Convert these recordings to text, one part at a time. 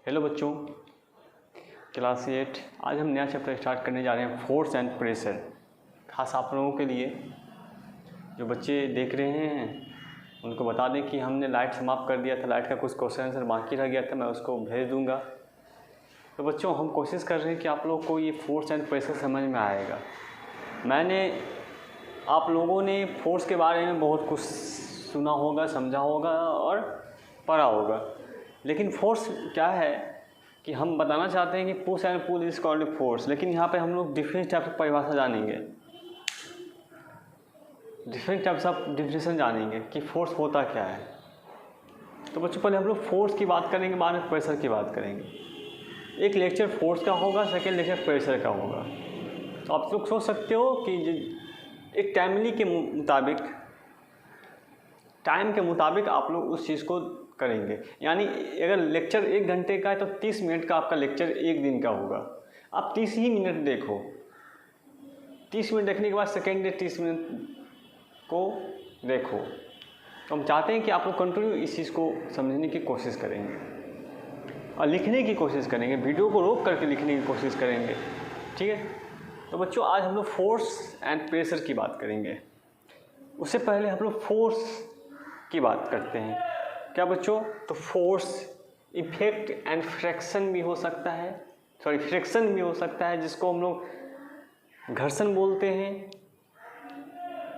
Hello बच्चों, class 8। आज हम नया चैप्टर स्टार्ट करने जा रहे हैं, फोर्स एंड प्रेशर। खास आप लोगों के लिए जो बच्चे देख रहे हैं उनको बता दें कि हमने लाइट समाप्त कर दिया था। लाइट का कुछ क्वेश्चन आंसर बाकी रह गया था, मैं उसको भेज दूंगा। तो बच्चों, हम कोशिश कर रहे हैं कि आप लोग को ये फोर्स एंड प्रेशर समझ में आएगा। आप लोगों ने फोर्स के बारे में बहुत कुछ सुना होगा, समझा होगा और पढ़ा होगा, लेकिन फोर्स क्या है कि हम बताना चाहते हैं कि push and pull is called force. लेकिन यहाँ पे हम लोग डिफरेंट टाइप की परिभाषा जानेंगे, डिफरेंट टाइप्स ऑफ डिफिनेशन जानेंगे कि फोर्स होता क्या है। तो बच्चों, पहले हम लोग फोर्स की बात करेंगे, बाद में प्रेशर की बात करेंगे। एक लेक्चर फोर्स का होगा, सेकेंड लेक्चर प्रेशर का होगा। तो आप लोग सोच सकते हो कि एक टाइम के मुताबिक आप लोग उस चीज़ को करेंगे। यानी अगर लेक्चर 1 घंटे का है तो 30 मिनट का आपका लेक्चर 1 दिन का होगा। आप 30 ही मिनट देखो, 30 मिनट देखने के बाद सेकेंड डे 30 मिनट को देखो। तो हम चाहते हैं कि आप लोग कंटिन्यू इस चीज़ को समझने की कोशिश करेंगे और लिखने की कोशिश करेंगे, वीडियो को रोक करके लिखने की कोशिश करेंगे, ठीक है। तो बच्चों, आज हम लोग फोर्स एंड प्रेशर की बात करेंगे। उससे पहले हम लोग फोर्स की बात करते हैं। क्या बच्चों? तो फोर्स इफेक्ट एंड फ्रैक्शन भी हो सकता है, फ्रिक्शन भी हो सकता है, जिसको हम लोग घर्षण बोलते हैं।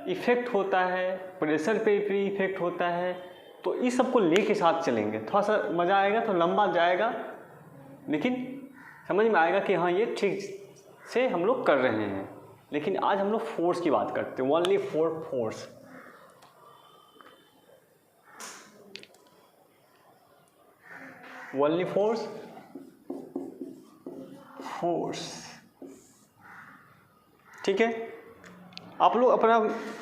इफेक्ट होता है, प्रेशर पे भी इफेक्ट होता है। तो इस सबको ले के साथ चलेंगे, थोड़ा सा मज़ा आएगा, तो लंबा जाएगा लेकिन समझ में आएगा कि हाँ, ये ठीक से हम लोग कर रहे हैं। लेकिन आज हम लोग फोर्स की बात करते हैं, ओनली फोर्स। ओनली फोर्स, ठीक है। आप लोग अपना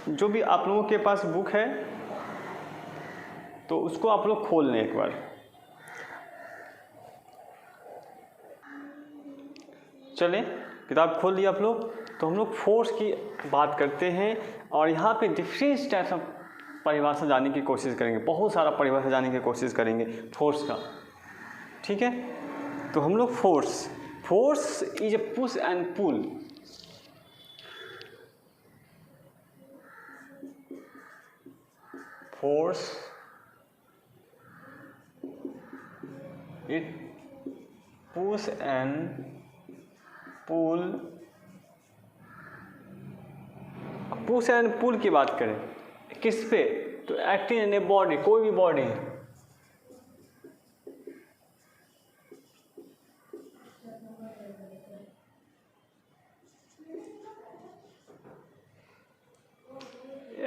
जो भी आप लोगों के पास बुक है तो उसको आप लोग खोल लें एक बार। चलें, किताब खोल लिया आप लोग। तो हम लोग फोर्स की बात करते हैं और यहाँ पे डिफरेंट टाइप्स ऑफ परिभाषा जानने की कोशिश करेंगे। बहुत सारा परिभाषा जानने की कोशिश करेंगे फोर्स का, ठीक है। तो हम लोग force is a push and pull. Force it push and pull. Push and pull की बात करें किस पे? तो एक्टिंग इन ए बॉडी, कोई भी body,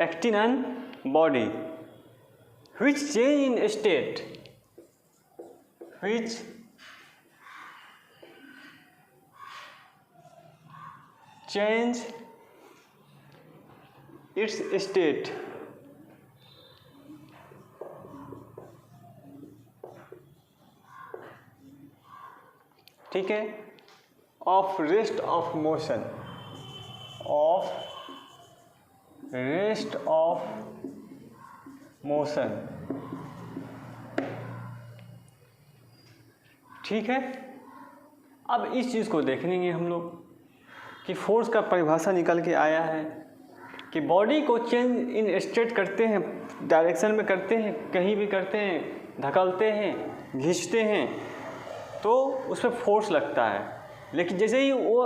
acting on body which change in state, which change its state, ठीक है, of rest of motion, of rest of motion, ठीक है। अब इस चीज़ को देखेंगे हम लोग कि फोर्स का परिभाषा निकल के आया है कि बॉडी को चेंज इन स्टेट करते हैं, डायरेक्शन में करते हैं, कहीं भी करते हैं, धकलते हैं, खींचते हैं, तो उस पर फोर्स लगता है। लेकिन जैसे ही वो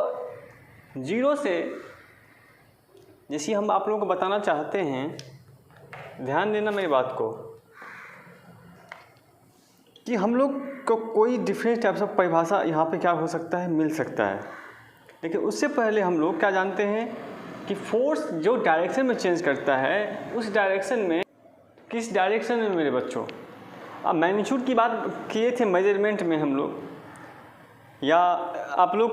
जीरो से, जैसे हम आप लोगों को बताना चाहते हैं, ध्यान देना मेरी बात को, कि हम लोग को कोई डिफरेंट टाइप्स ऑफ परिभाषा यहाँ पे क्या हो सकता है, मिल सकता है। लेकिन उससे पहले हम लोग क्या जानते हैं कि फोर्स जो डायरेक्शन में चेंज करता है, उस डायरेक्शन में, किस डायरेक्शन में मेरे बच्चों? अब मैग्नीट्यूड की बात किए थे मेजरमेंट में हम लोग, या आप लोग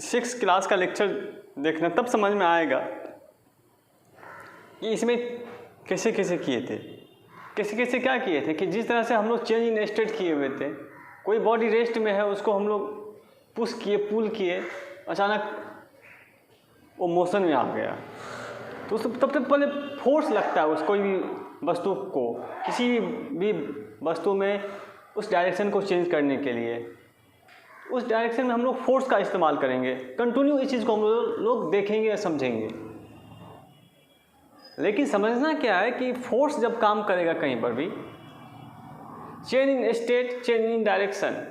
6 क्लास का लेक्चर देखना, तब समझ में आएगा कि इसमें कैसे कैसे किए थे, कैसे कैसे क्या किए थे। कि जिस तरह से हम लोग चेंज इन स्टेट किए हुए थे, कोई बॉडी रेस्ट में है, उसको हम लोग पुश किए, पुल किए, अचानक वो मोशन में आ गया, तो तब तक पहले फोर्स लगता है उस कोई भी वस्तु को, किसी भी वस्तु में उस डायरेक्शन को चेंज करने के लिए उस डायरेक्शन में हम लोग फोर्स का इस्तेमाल करेंगे। कंटिन्यू इस चीज़ को हम लोग देखेंगे या समझेंगे। लेकिन समझना क्या है कि फोर्स जब काम करेगा कहीं पर भी, change in state, change in direction,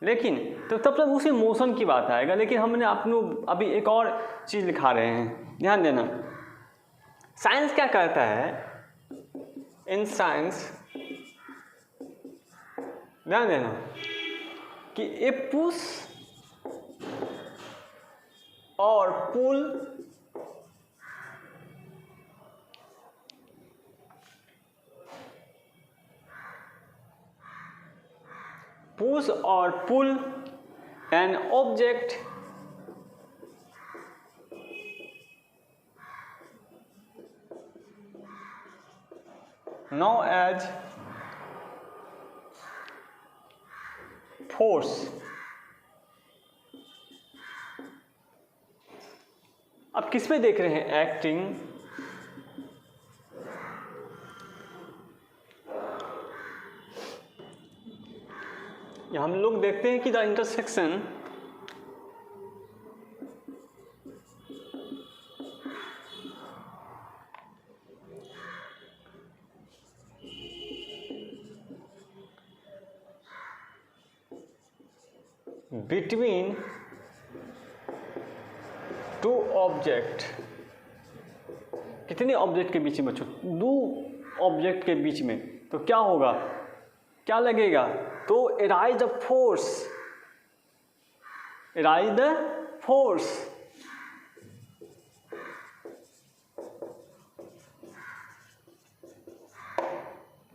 लेकिन तो तब तक उसी मोशन की बात आएगा। लेकिन हमने आपको अभी एक और चीज़ लिखा रहे हैं, ध्यान देना। साइंस क्या करता है, इन साइंस ध्यान देना कि ए पुश और पुल an object known as force। अब किस पे देख रहे हैं, एक्टिंग हम लोग देखते हैं कि the intersection between two object, कितने ऑब्जेक्ट के बीच में बच्चों, दो ऑब्जेक्ट के बीच में, तो क्या होगा, क्या लगेगा, तो arise the force, arise the force.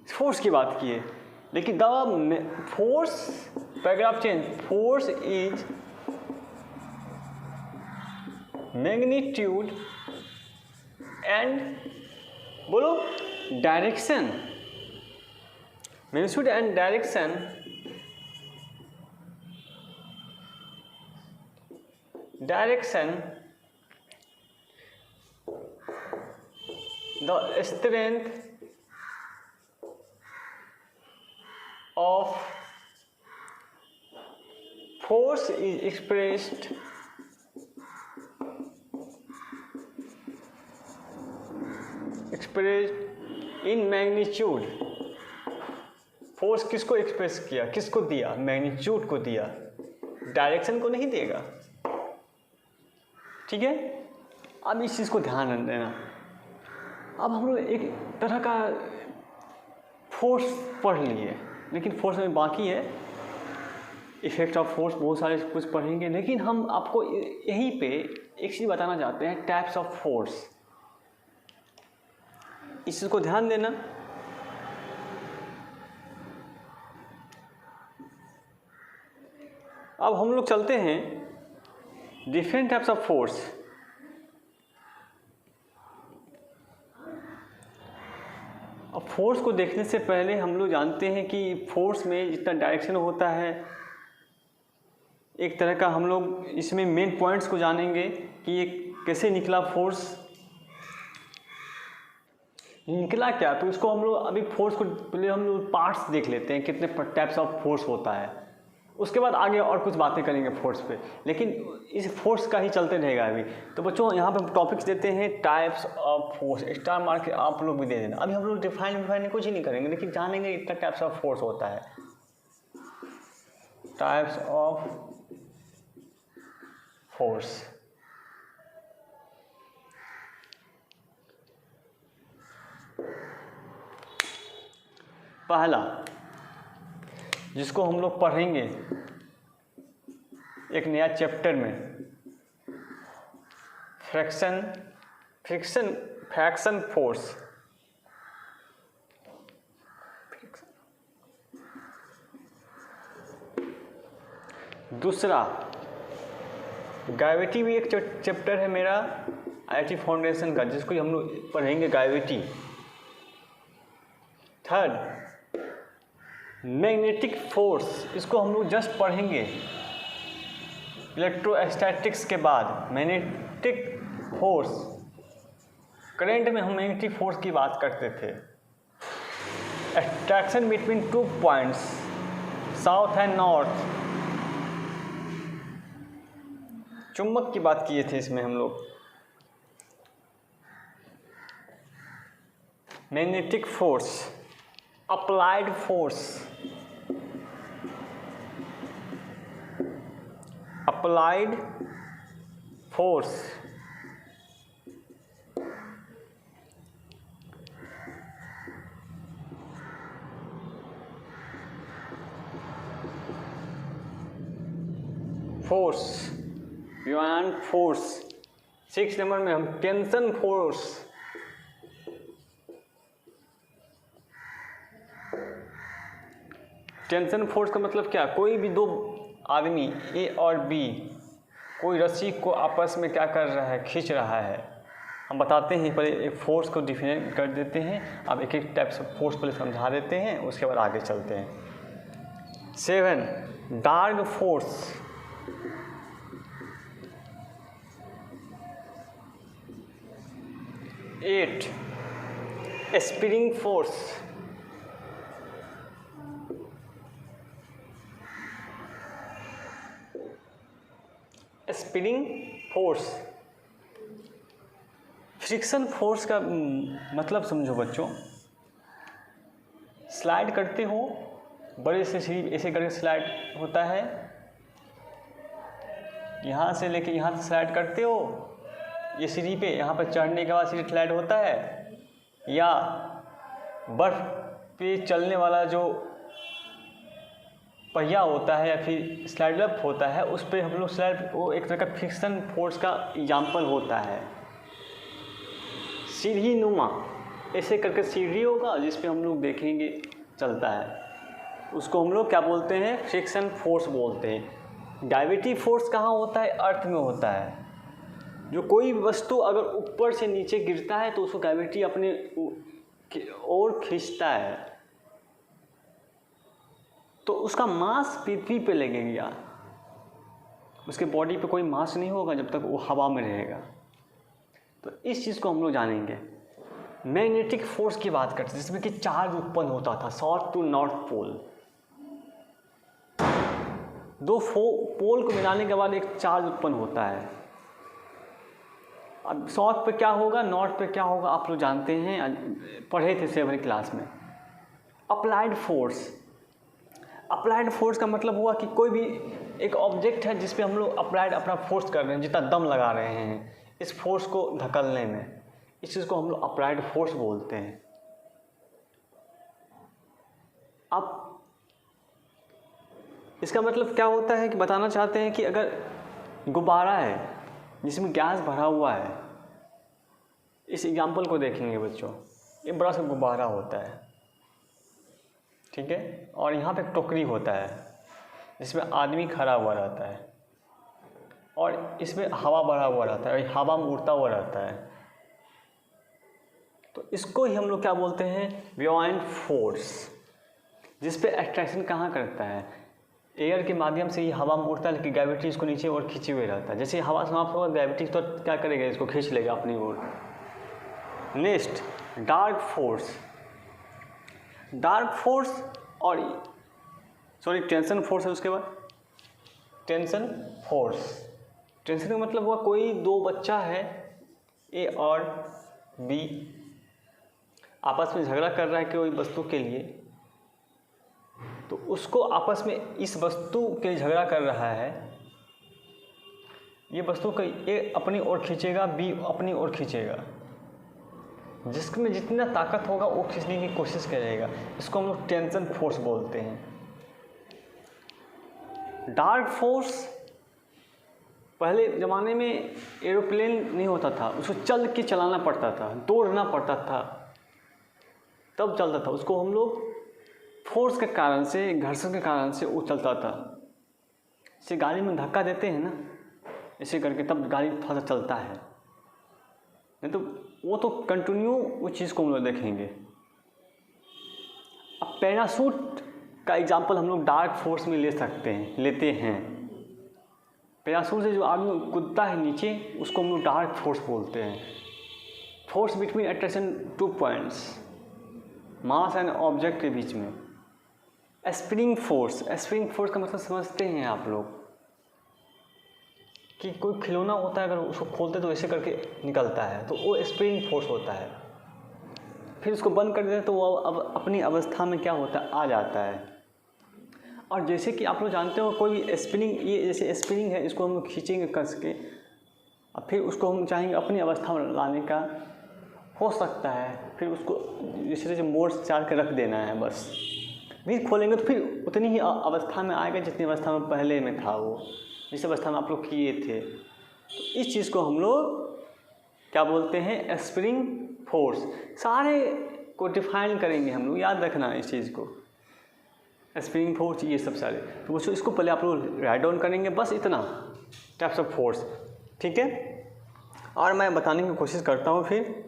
Force की बात की है, लेकिन the force, paragraph change, force is magnitude and बोलो direction, magnitude and direction the strength of force is expressed in magnitude। Force किसको एक्सप्रेस किया, किसको दिया, मैग्नीट्यूड को दिया, डायरेक्शन को नहीं देगा। ठीक है, अब इस चीज़ को ध्यान देना। अब हम लोग एक तरह का फोर्स पढ़ लिए, लेकिन फोर्स में बाकी है इफेक्ट ऑफ फोर्स, बहुत सारे कुछ पढ़ेंगे, लेकिन हम आपको यहीं पे एक चीज़ बताना चाहते हैं, टाइप्स ऑफ फोर्स। इस चीज़ को ध्यान देना। अब हम लोग चलते हैं डिफरेंट टाइप्स ऑफ फोर्स। अब फोर्स को देखने से पहले हम लोग जानते हैं कि फोर्स में जितना डायरेक्शन होता है, एक तरह का हम लोग इसमें मेन पॉइंट्स को जानेंगे कि ये कैसे निकला फोर्स, निकला क्या। तो इसको हम लोग अभी फोर्स को पहले हम लोग पार्ट्स देख लेते हैं, कितने टाइप्स ऑफ फोर्स होता है, उसके बाद आगे और कुछ बातें करेंगे फोर्स पे, लेकिन इस फोर्स का ही चलते रहेगा अभी। तो बच्चों यहाँ पे टॉपिक्स देते हैं types of force, star mark के आप लोग भी दे देना। अभी हम लोग डिफाइन कुछ ही नहीं करेंगे, लेकिन जानेंगे इतना टाइप्स ऑफ फोर्स होता है। टाइप्स ऑफ फोर्स, पहला जिसको हम लोग पढ़ेंगे एक नया चैप्टर में, फ्रैक्शन फोर्स। दूसरा ग्रेविटी, भी एक चैप्टर है मेरा IIT फाउंडेशन का, जिसको हम लोग पढ़ेंगे ग्रेविटी। थर्ड मैग्नेटिक फोर्स, इसको हम लोग जस्ट पढ़ेंगे इलेक्ट्रोस्टैटिक्स के बाद। मैग्नेटिक फोर्स, करंट में हम मैग्नेटिक फोर्स की बात करते थे। Attraction between 2 points south and north. चुंबक की बात किए थे इसमें हम लोग। Magnetic force, applied force, applied force, force, beyond force. 6 number में हम टेंशन फोर्स, टेंशन फोर्स का मतलब क्या, कोई भी दो आदमी ए और बी कोई रस्सी को आपस में क्या कर रहा है, खींच रहा है। हम बताते हैं, पहले एक फोर्स को डिफाइन कर देते हैं, अब एक एक टाइप से फोर्स पहले समझा देते हैं, उसके बाद आगे चलते हैं। 7 dark force, 8 spring force, 'spring force'. Friction force का मतलब समझो बच्चों, स्लाइड करते हो, बड़े से सीढ़ी ऐसे करके स्लाइड होता है, यहाँ से लेके यहाँ से स्लाइड करते हो, ये सीढ़ी पे, यहाँ पर चढ़ने के बाद सीढ़ी स्लाइड होता है, या बर्फ पे चलने वाला जो पहिया होता है या फिर स्लाइड अप होता है, उस पर हम लोग स्लाइड, वो एक तरह का फ्रिक्शन फोर्स का एग्जाम्पल होता है। सीढ़ी नुमा ऐसे करके सीढ़ी होगा जिस पे हम लोग देखेंगे चलता है, उसको हम लोग क्या बोलते हैं, फ्रिक्शन फोर्स बोलते हैं। ग्रेविटी फोर्स कहाँ होता है, अर्थ में होता है। जो कोई वस्तु अगर ऊपर से नीचे गिरता है तो उसको ग्रेविटी अपने ओर खींचता है, तो उसका मास पृथ्वी पे लगेगा, उसके बॉडी पे कोई मास नहीं होगा जब तक वो हवा में रहेगा। तो इस चीज़ को हम लोग जानेंगे। मैग्नेटिक फोर्स की बात करते हैं, जिसमें कि चार्ज उत्पन्न होता था साउथ टू नॉर्थ पोल। दो पोल को मिलाने के बाद एक चार्ज उत्पन्न होता है। अब साउथ पे क्या होगा, नॉर्थ पे क्या होगा, आप लोग जानते हैं, पढ़े थे 7वीं क्लास में। अप्लाइड फोर्स, अप्लाइड फोर्स का मतलब हुआ कि कोई भी एक ऑब्जेक्ट है जिस पे हम लोग अप्लाइड अपना फोर्स कर रहे हैं, जितना दम लगा रहे हैं इस फोर्स को धकेलने में, इस चीज़ को हम लोग अप्लाइड फोर्स बोलते हैं। अब इसका मतलब क्या होता है कि बताना चाहते हैं कि अगर गुब्बारा है जिसमें गैस भरा हुआ है, इस एग्जाम्पल को देखेंगे बच्चों, ये बड़ा सा गुब्बारा होता है, ठीक है, और यहाँ पे टोकरी होता है जिसमें आदमी खड़ा हुआ रहता है और इसमें हवा भरा हुआ रहता है, हवा में उड़ता हुआ रहता है। तो इसको ही हम लोग क्या बोलते हैं, ब्यूएंट फोर्स, जिस पे अट्रैक्शन कहाँ करता है, एयर के माध्यम से ये हवा में उड़ता है, लेकिन ग्रेविटी इसको नीचे और खींचे हुए रहता है। जैसे हवा समाप्त होगा, ग्रेविटी तो क्या करेगा, इसको खींच लेगा अपनी ओर। Next dark force, dark force और सॉरी टेंशन फोर्स है, उसके बाद टेंशन फोर्स। टेंशन का मतलब हुआ कोई दो बच्चा है, ए और बी, आपस में झगड़ा कर रहा है कोई वस्तु के लिए, तो उसको आपस में इस वस्तु के लिए झगड़ा कर रहा है, ये वस्तु को ए अपनी ओर खींचेगा, बी अपनी ओर खींचेगा, जिसमें जितना ताकत होगा वो खींचने की कोशिश करेगा, इसको हम लोग टेंशन फोर्स बोलते हैं। डार्क फोर्स, पहले ज़माने में एरोप्लेन नहीं होता था, उसको चल के चलाना पड़ता था, दौड़ना पड़ता था, तब चलता था। उसको हम लोग फोर्स के कारण से, घर्षण के कारण से वो चलता था। इसे गाड़ी में धक्का देते हैं ना, ऐसे करके तब गाड़ी थोड़ा सा चलता है, नहीं तो वो तो कंटिन्यू उस चीज़ को हम लोग देखेंगे। अब पैराशूट का एग्जांपल हम लोग डार्क फोर्स में लेते हैं। पैराशूट से जो आदमी कूदता है नीचे, उसको हम लोग डार्क फोर्स बोलते हैं। Force between attraction 2 points, mass and object के बीच में। स्प्रिंग फोर्स, स्प्रिंग फोर्स का मतलब समझते हैं आप लोग कि कोई खिलौना होता है, अगर उसको खोलते तो ऐसे करके निकलता है, तो वो स्प्रिंग फोर्स होता है। फिर उसको बंद कर देते हैं तो वो अब अपनी अवस्था में क्या होता है, आ जाता है। और जैसे कि आप लोग जानते हो कोई भी स्प्रिंग, ये जैसे स्प्रिंग है, इसको हम लोग खींचेंगे कस के, और फिर उसको हम चाहेंगे अपनी अवस्था में लाने का, हो सकता है फिर उसको जैसे मोड़ चार के रख देना है बस। फिर खोलेंगे तो फिर उतनी ही अवस्था में आएगा जितनी अवस्था में पहले में था, वो जिस अवस्था में आप लोग किए थे। तो इस चीज़ को हम लोग क्या बोलते हैं, स्प्रिंग फोर्स। सारे को डिफाइन करेंगे हम लोग, याद रखना इस चीज़ को, स्प्रिंग फोर्स ये सब सारे। तो बच्चों इसको पहले आप लोग राइट डाउन करेंगे, बस इतना टाइप्स ऑफ फोर्स, ठीक है। और मैं बताने की कोशिश करता हूँ फिर।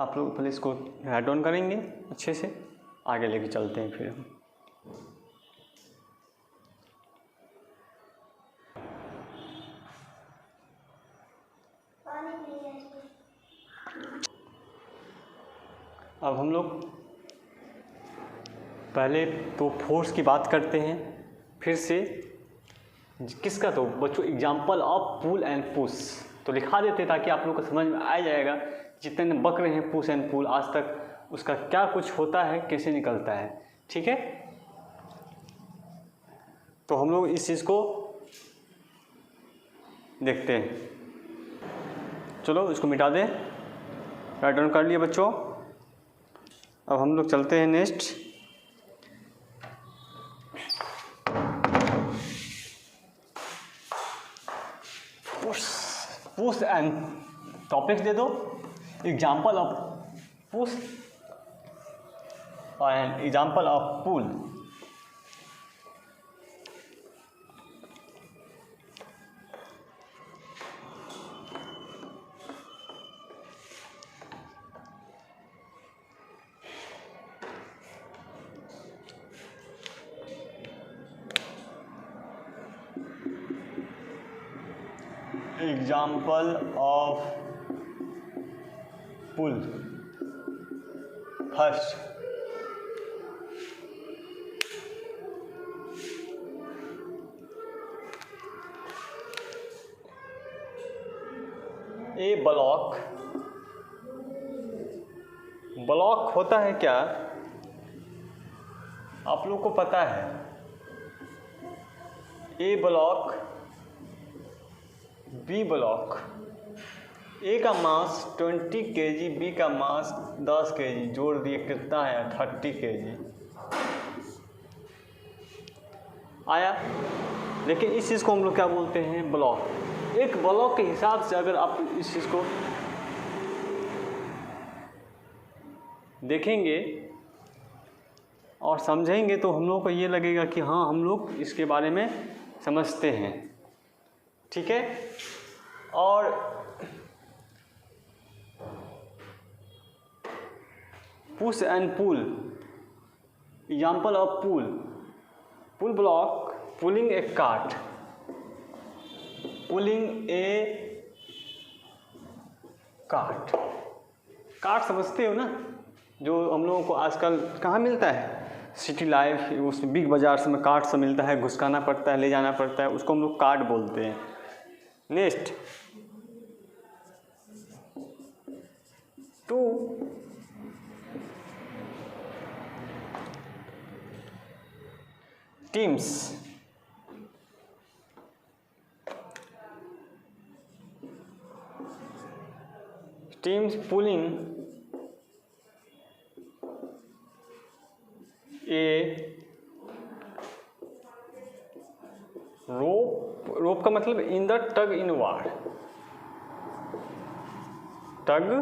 आप लोग पहले इसको राइट डाउन करेंगे अच्छे से, आगे लेके चलते हैं फिर हम। अब हम लोग पहले तो फोर्स की बात करते हैं फिर से। किसका, तो बच्चों example of pull and push तो लिखा देते ताकि आप लोग को समझ में आ जाएगा जितने बक रहे हैं पुश एंड पुल आज तक, उसका क्या कुछ होता है, कैसे निकलता है, ठीक है। तो हम लोग इस चीज़ को देखते हैं। चलो इसको मिटा दें, राइट डाउन कर लिए बच्चों। अब हम लोग चलते हैं नेक्स्ट। पुश एंड टॉपिक्स दे दो, example of push and example of pull. Example of pull. First, a block होता है क्या, आप लोग को पता है। ए ब्लॉक, बी ब्लॉक, ए का मास 20 kg, बी का मास 10 kg, जोड़ दिए कितना है 30 kg आया। लेकिन इस चीज़ को हम लोग क्या बोलते हैं, ब्लॉक। एक ब्लॉक के हिसाब से अगर आप इस चीज़ को देखेंगे और समझेंगे तो हम लोग को ये लगेगा कि हाँ हम लोग इसके बारे में समझते हैं, ठीक है। और push and pull, example of pull, pull block, pulling a cart, pulling a cart. Cart समझते हो ना, जो हम लोगों को आजकल कहाँ मिलता है, सिटी लाइफ, उस बिग बाज़ार से में कार्ट से मिलता है, घुसकाना पड़ता है, ले जाना पड़ता है, उसको हम लोग कार्ट बोलते हैं। Next, two teams, teams pulling a rope, rope का मतलब in the tug in war, tug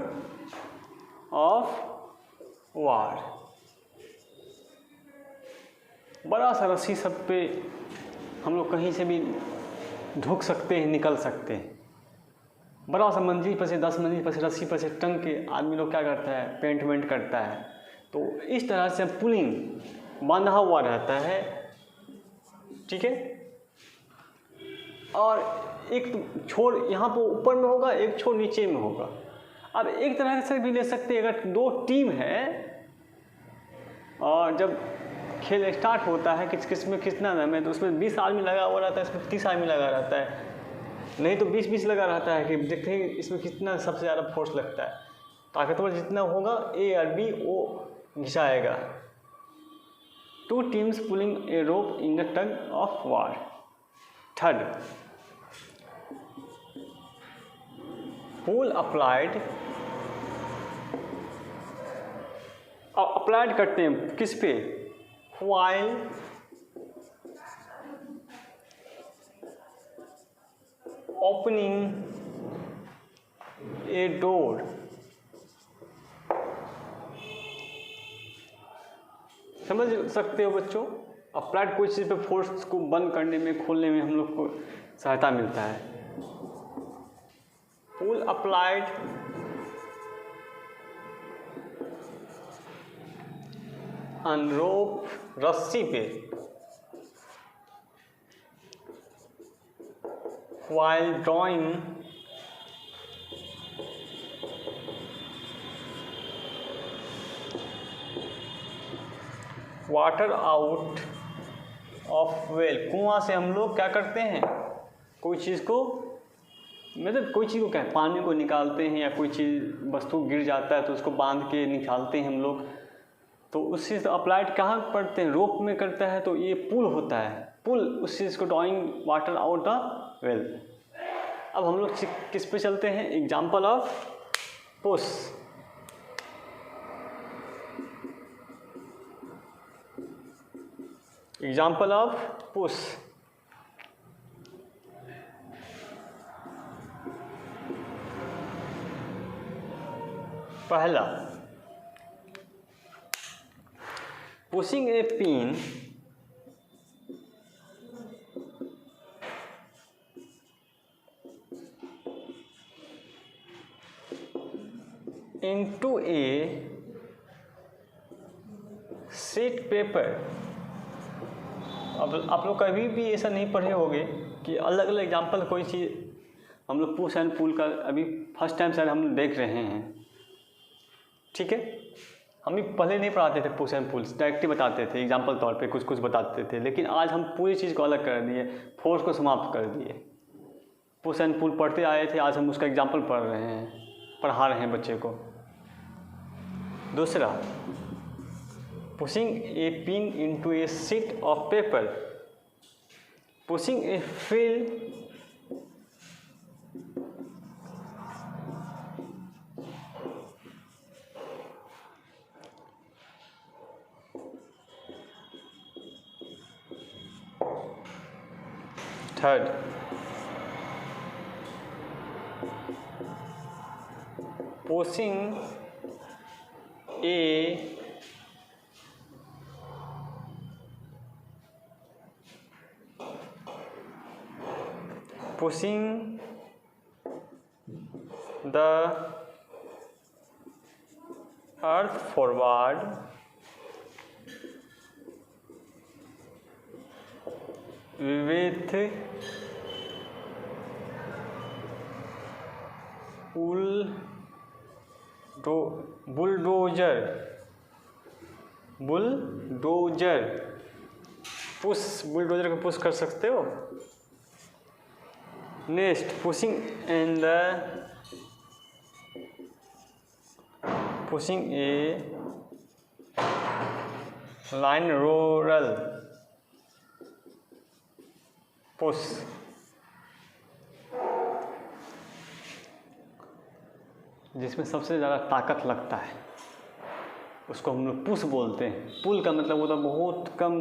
of war. बड़ा सा रस्सी सब पे हम लोग कहीं से भी ढुक सकते हैं, निकल सकते हैं। बड़ा सा मंजिल पर से 10 मंजिल पर से रस्सी पर से टंग के आदमी लोग क्या करता है, पेंट वेंट करता है, तो इस तरह से पुलिंग बांधा हुआ रहता है, ठीक है। और एक छोर यहाँ पर ऊपर में होगा, एक छोर नीचे में होगा। अब एक तरह से भी ले सकते हैं, अगर दो टीम है और जब खेल स्टार्ट होता है किस में कितना दम है, तो उसमें 20 आदमी लगा हुआ रहता है, इसमें 30 आदमी लगा रहता है, नहीं तो 20-20 लगा रहता है कि देखते हैं इसमें कितना सबसे ज़्यादा फोर्स लगता है। ताकतवर जितना होगा ए और बी वो घिसाएगा। 2 teams pulling a rope in the tug of war. Third, pull applied करते हैं किस पे? while opening a door. समझ सकते हो बच्चों, अप्लाइड कोई चीज़ पे फोर्स को बंद करने में, खोलने में हम लोग को सहायता मिलता है। पुल अप्लाइड अनरोप रस्सी पे while drawing water out of well. कुआं से हम लोग क्या करते हैं, कोई चीज़ को, मतलब कोई चीज़ को क्या, पानी को निकालते हैं, या कोई चीज़ वस्तु गिर जाता है तो उसको बांध के निकालते हैं हम लोग। तो उस चीज़ अप्लाइड कहाँ पढ़ते हैं, रोप में करता है, तो ये पुल होता है। पुल उस चीज़ को drawing water out the well. अब हम लोग किस पे चलते हैं, example of push. Example of push, पहला, pushing a pin into a sheet paper। अब आप लोग कभी भी ऐसा नहीं पढ़े होंगे कि अलग अलग एग्जाम्पल कोई चीज़, हम लोग पुश एंड पुल का अभी फर्स्ट टाइम शायद हम देख रहे हैं, ठीक है। हम भी पहले नहीं पढ़ाते थे पुश एंड पुल, डायरेक्टली बताते थे, एग्जाम्पल तौर पे कुछ कुछ बताते थे, लेकिन आज हम पूरी चीज़ को अलग कर दिए, फोर्स को समाप्त कर दिए। पुश एंड पुल पढ़ते आए थे, आज हम उसका एग्जाम्पल पढ़ा रहे हैं बच्चे को। दूसरा, pushing a pin into a sheet of paper, pushing a fill third, pushing a pushing the earth forward with bulldozer. Push, bulldozer को पुश कर सकते हो। Next, pushing a lawn roller push, जिसमें सबसे ज़्यादा ताकत लगता है उसको हम लोग पुश बोलते हैं। पुल का मतलब वो तो बहुत कम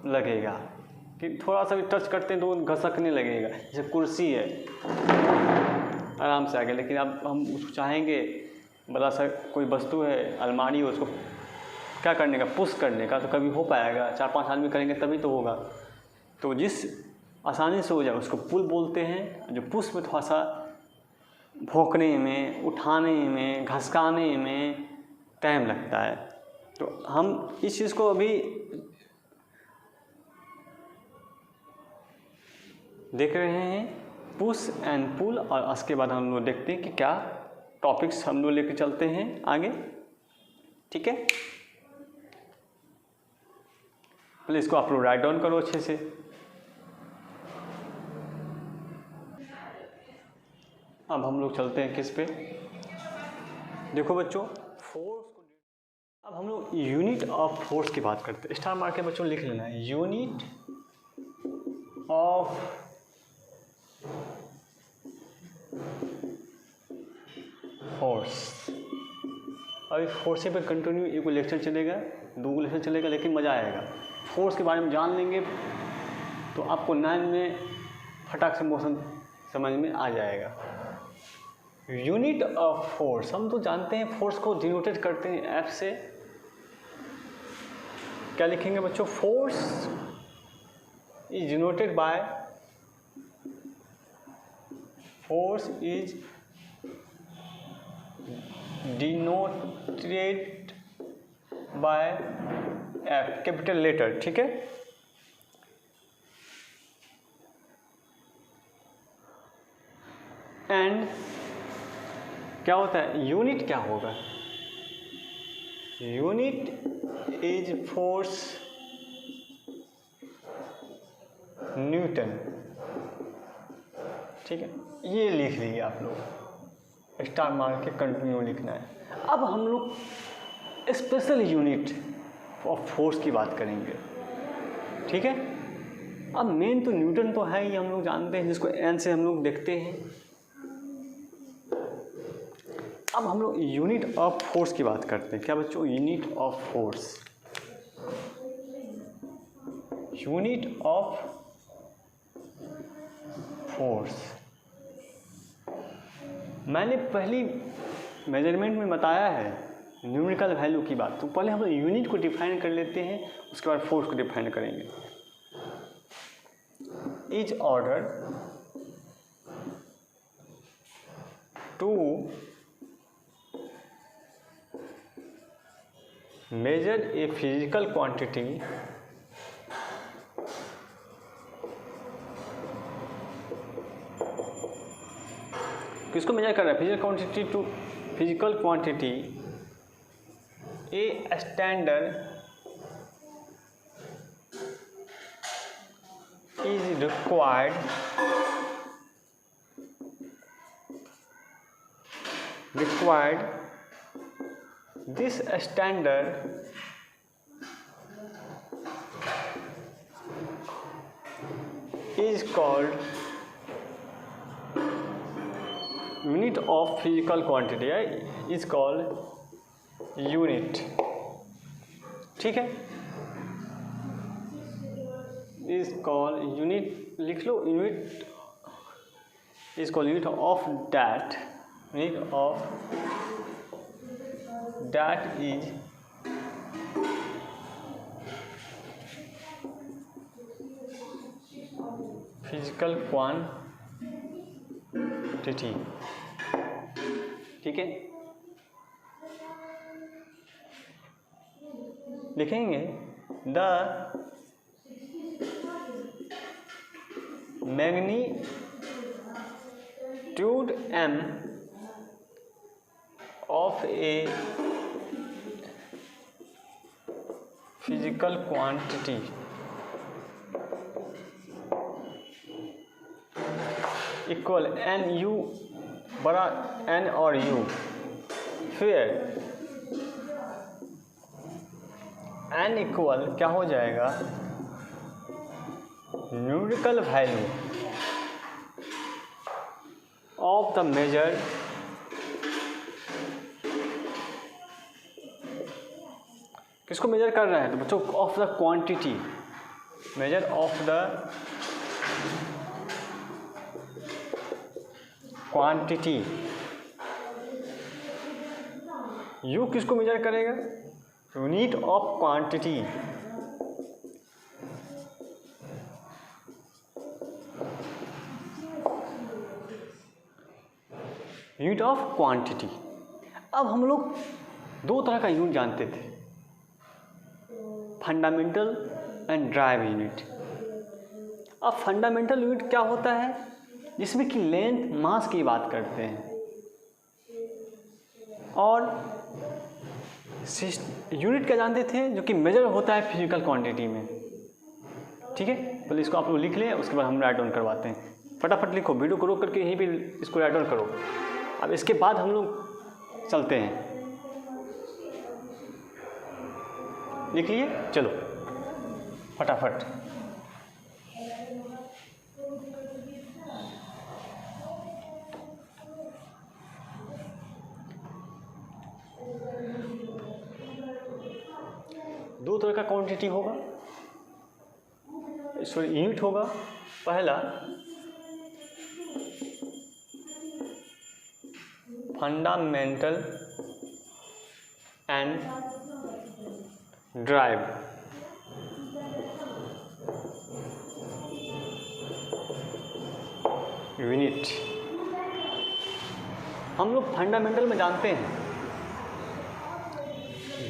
लगेगा, कि थोड़ा सा भी टच करते हैं तो घसकने लगेगा, जैसे कुर्सी है आराम से आ गया। लेकिन अब हम उसको चाहेंगे, बड़ा सा कोई वस्तु है, अलमारी है, उसको क्या करने का, पुश करने का, तो कभी हो पाएगा, 4-5 आदमी करेंगे तभी तो होगा। तो जिस आसानी से हो जाए उसको पुल बोलते हैं। जो पुश में थोड़ा सा भोंकने में, उठाने में, घसकाने में टाइम लगता है। तो हम इस चीज़ को अभी देख रहे हैं, पुश एंड पुल, और उसके बाद हम लोग देखते हैं कि क्या टॉपिक्स हम लोग लेकर चलते हैं आगे। ठीक है, पहले इसको आप लोग राइट डाउन करो अच्छे से। अब हम लोग चलते हैं किस पे, देखो बच्चों, फोर्स को, अब हम लोग यूनिट ऑफ फोर्स की बात करते हैं। स्टार मार्क के बच्चों लिख लेना है, यूनिट ऑफ फोर्स। अभी फोर्स पे कंटिन्यू एक लेक्चर चलेगा, 2 लेक्चर चलेगा, लेकिन मज़ा आएगा। फोर्स के बारे में जान लेंगे तो आपको 9 में फटाक से मोशन समझ में आ जाएगा। यूनिट ऑफ फोर्स, हम तो जानते हैं फोर्स को डिनोटेड करते हैं एफ से। क्या लिखेंगे बच्चों, force is denoted by, force is denoted by F, capital letter. ठीक है, एंड क्या होता है, यूनिट क्या होगा, यूनिट इज फोर्स न्यूटन। ठीक है, ये लिख लीजिए आप लोग, स्टार मार्क के कंटिन्यू लिखना है। अब हम लोग स्पेशल यूनिट ऑफ फोर्स की बात करेंगे। ठीक है, अब मेन तो न्यूटन तो है ही, हम लोग जानते हैं, जिसको एन से हम लोग देखते हैं। अब हम लोग यूनिट ऑफ फोर्स की बात करते हैं। क्या बच्चों, unit of force, unit of force, मैंने पहली मेजरमेंट में बताया है न्यूमेरिकल वैल्यू की बात। तो पहले हम यूनिट को डिफाइन कर लेते हैं, उसके बाद फोर्स को डिफाइन करेंगे। Is order to measure a physical quantity किसको मेजर कर रहा है, physical quantity to physical quantity, a standard is required this standard is called unit of physical quantity, is called unit। ठीक है, is called unit, लिख लो, unit is called unit of that, unit of that is physical quantity। ठीक है, लिखेंगे the magnitude m of a physical quantity equal n u बड़ा n और u, फिर n equal क्या हो जाएगा, numerical value of the measure किसको मेजर कर रहा है, तो बच्चों of the quantity, measure of the quantity. U किसको मेजर करेगा, unit of quantity, unit of quantity. अब हम लोग 2 तरह का यूनिट जानते थे, फंडामेंटल एंड ड्राइव यूनिट। अब फंडामेंटल यूनिट क्या होता है, जिसमें कि लेंथ मास की बात करते हैं, और यूनिट क्या जानते थे, जो कि मेजर होता है फिजिकल क्वांटिटी में। ठीक है, पहले इसको आप लोग लिख लें, उसके बाद हम राइट डाउन करवाते हैं। फटाफट लिखो, वीडियो को रोक करके यहीं पे इसको राइट डाउन करो। अब इसके बाद हम लोग चलते हैं, लिख लिए, चलो फटाफट। दो तरह का क्वांटिटी होगा, सॉरी यूनिट होगा। पहला फंडामेंटल एंड ड्राइव। यूनिट हम लोग फंडामेंटल में जानते हैं,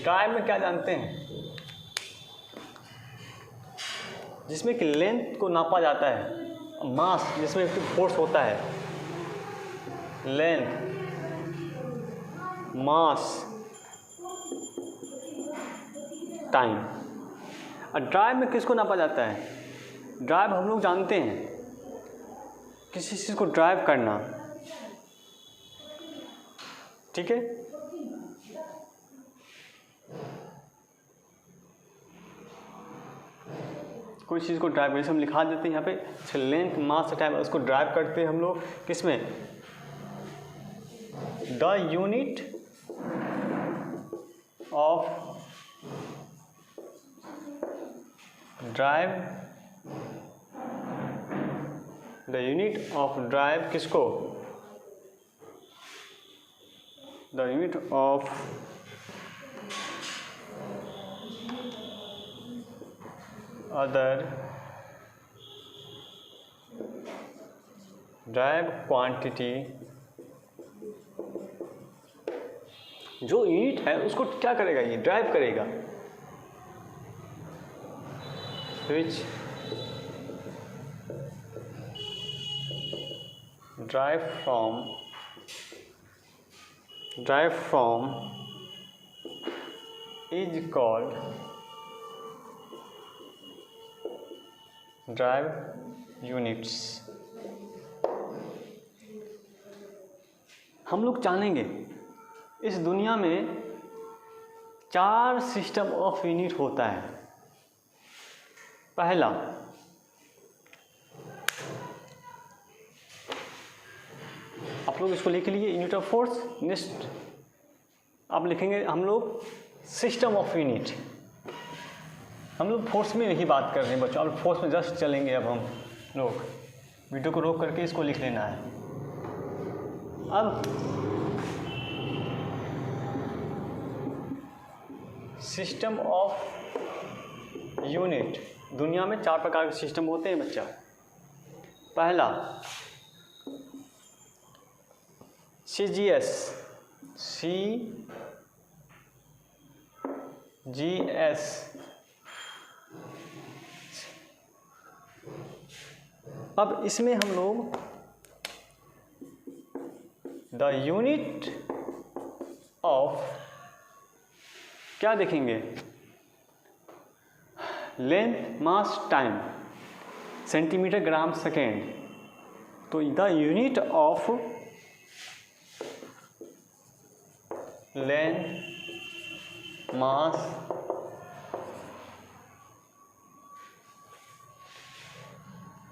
ड्राइव में क्या जानते हैं, जिसमें कि लेंथ को नापा जाता है, मास जिसमें फोर्स होता है, लेंथ मास टाइम। और ड्राइव में किसको नापा जाता है, ड्राइव हम लोग जानते हैं, किसी चीज़ को ड्राइव करना। ठीक है, कोई चीज़ को ड्राइव, जैसे हम लिखा देते हैं यहाँ पे लेंथ मास टाइम, उसको ड्राइव करते हैं हम लोग किसमें, the unit of derive, the unit of derive किसको, the unit of other derive quantity. जो यूनिट है उसको क्या करेगा, ये ड्राइव करेगा, which drive from is called drive units। हम लोग जानेंगे इस दुनिया में 4 सिस्टम ऑफ यूनिट होता है। पहला आप लोग इसको लिख लीजिए, यूनिट ऑफ फोर्स। नेक्स्ट आप लिखेंगे हम लोग सिस्टम ऑफ यूनिट। हम लोग फोर्स में नहीं बात कर रहे हैं बच्चों, अब फोर्स में जस्ट चलेंगे। अब हम लोग वीडियो को रोक करके इसको लिख लेना है। अब सिस्टम ऑफ यूनिट, दुनिया में 4 प्रकार के सिस्टम होते हैं बच्चा। पहला CGS, अब इसमें हम लोग द यूनिट ऑफ क्या देखेंगे, length mass time, centimetre gram second. तो the unit of length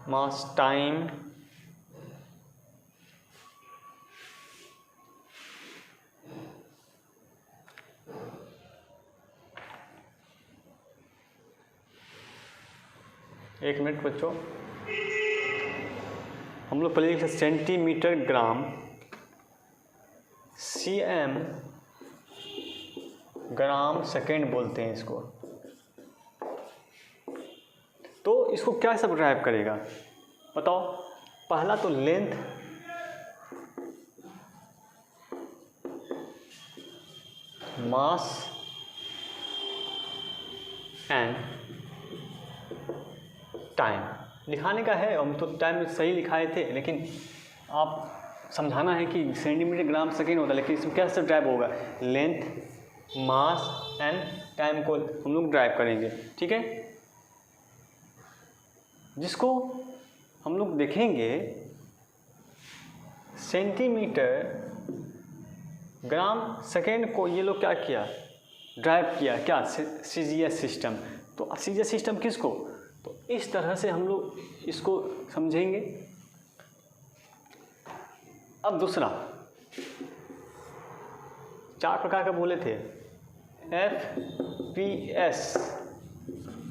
mass time एक मिनट बच्चों, हम लोग पहले लिखे centimetre gram, cm gram second बोलते हैं इसको। तो इसको क्या सब ड्राइव करेगा बताओ। पहला तो लेंथ, मास एंड टाइम लिखाने का है, हम तो टाइम सही लिखाए थे, लेकिन आप समझाना है कि सेंटीमीटर ग्राम सेकेंड होता है, लेकिन इसमें कैसे ड्राइव होगा, लेंथ, मास एंड टाइम को हम लोग ड्राइव करेंगे, ठीक है। जिसको हम लोग देखेंगे सेंटीमीटर ग्राम सेकेंड को ये लोग क्या किया, ड्राइव किया, क्या, सीजीएस सिस्टम। तो सीजीएस सिस्टम किसको, तो इस तरह से हम लोग इसको समझेंगे। अब दूसरा, 4 प्रकार का बोले थे, FPS।